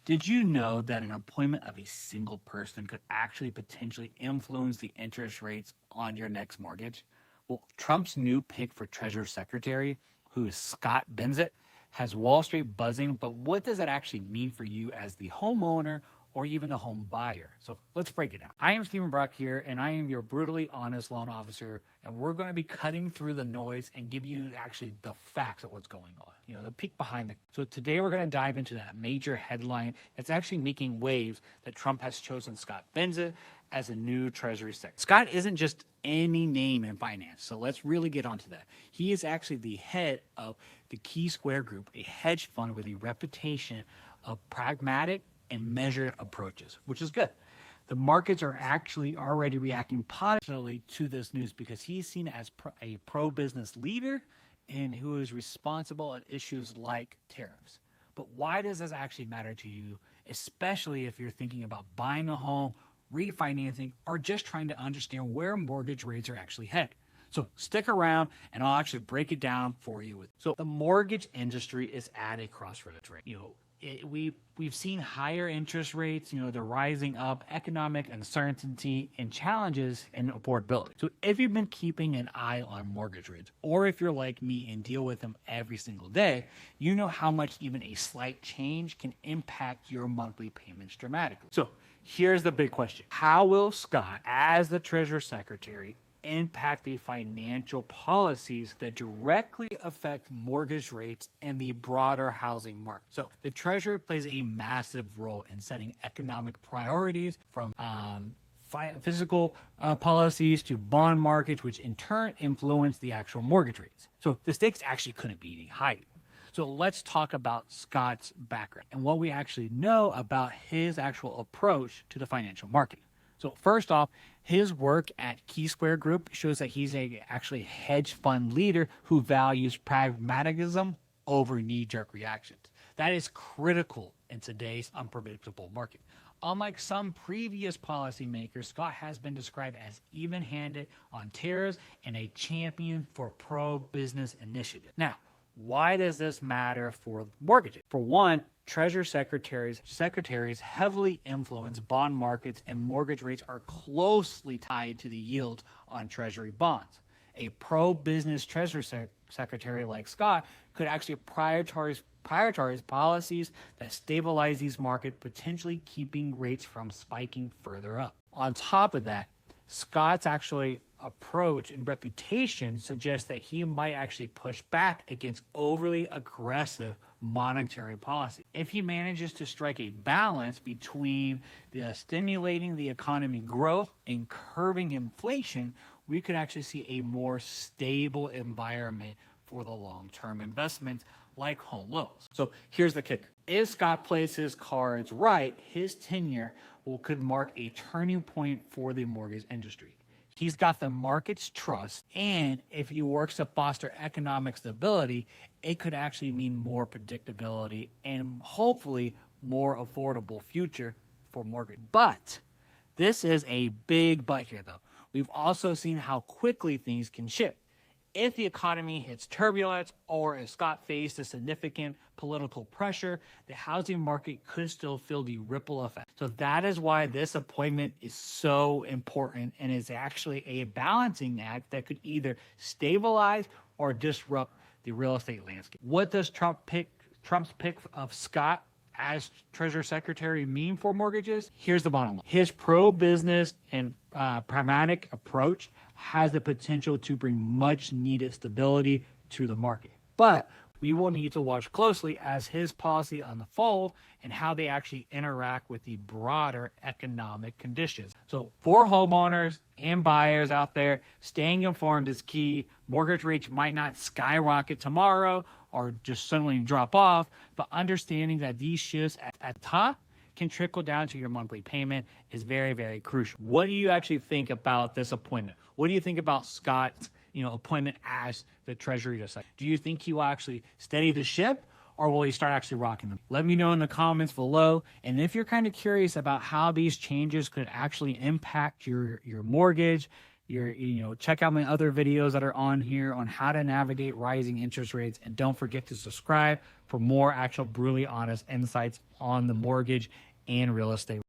Did you know that an appointment of a single person could actually potentially influence the interest rates on your next mortgage? Well, Trump's new pick for Treasury Secretary, who is Scott Bessent, has Wall Street buzzing, but what does that actually mean for you as the homeowner or even a home buyer? So let's break it down. I am Stephen Brock here, and I am your brutally honest loan officer, and we're going to be cutting through the noise and give you actually the facts of what's going on, the peek behind the. So today we're going to dive into that major headline that's actually making waves that Trump has chosen Scott Bessent as a new Treasury Secretary. Scott isn't just any name in finance, so let's really get onto that. He is actually the head of the Key Square Group, a hedge fund with a reputation of pragmatic and measured approaches, which is good. The markets are actually already reacting positively to this news because he's seen as a pro-business leader and who is responsible on issues like tariffs. But why does this actually matter to you, especially if you're thinking about buying a home, refinancing, or just trying to understand where mortgage rates are actually headed? So stick around and I'll actually break it down for you. So the mortgage industry is at a crossroads, right? We've seen higher interest rates, they're rising up, economic uncertainty and challenges in affordability. So if you've been keeping an eye on mortgage rates, or if you're like me and deal with them every single day, you know how much even a slight change can impact your monthly payments dramatically. So here's the big question. How will Scott, as the Treasury Secretary, impact the financial policies that directly affect mortgage rates and the broader housing market? So the Treasury plays a massive role in setting economic priorities from fiscal policies to bond markets, which in turn influence the actual mortgage rates. So the stakes actually couldn't be any higher. So let's talk about Scott's background and what we actually know about his actual approach to the financial market. So first off, his work at Key Square Group shows that he's actually a hedge fund leader who values pragmatism over knee-jerk reactions. That is critical in today's unpredictable market. Unlike some previous policymakers, Scott has been described as even-handed on tariffs and a champion for pro-business initiatives. Now, why does this matter for mortgages? For one, Treasury secretaries heavily influence bond markets, and mortgage rates are closely tied to the yields on Treasury bonds. A pro-business Treasury secretary like Scott could actually prioritize policies that stabilize these markets, potentially keeping rates from spiking further up. On top of that, Scott's actually approach and reputation suggests that he might actually push back against overly aggressive monetary policy. If he manages to strike a balance between stimulating the economy growth and curbing inflation, we could actually see a more stable environment for the long-term investments like home loans. So here's the kicker. If Scott plays his cards right, his tenure could mark a turning point for the mortgage industry. He's got the market's trust, and if he works to foster economic stability, it could actually mean more predictability and hopefully more affordable future for mortgage. But this is a big but here, though. We've also seen how quickly things can shift. If the economy hits turbulence or if Scott faced a significant political pressure, the housing market could still feel the ripple effect. So that is why this appointment is so important and is actually a balancing act that could either stabilize or disrupt the real estate landscape. What does Trump's pick of Scott as Treasury Secretary mean for mortgages? Here's the bottom line. His pro-business and pragmatic approach has the potential to bring much needed stability to the market. But we will need to watch closely as his policy unfolds and how they actually interact with the broader economic conditions. So for homeowners and buyers out there, staying informed is key. Mortgage rates might not skyrocket tomorrow or just suddenly drop off, but understanding that these shifts at top can trickle down to your monthly payment is very, very crucial. What do you actually think about this appointment? What do you think about Scott's appointment as the Treasury Secretary? Do you think he will actually steady the ship, or will he start actually rocking them? Let me know in the comments below. And if you're kind of curious about how these changes could actually impact your mortgage, Check out my other videos that are on here on how to navigate rising interest rates. And don't forget to subscribe for more actual brutally honest insights on the mortgage and real estate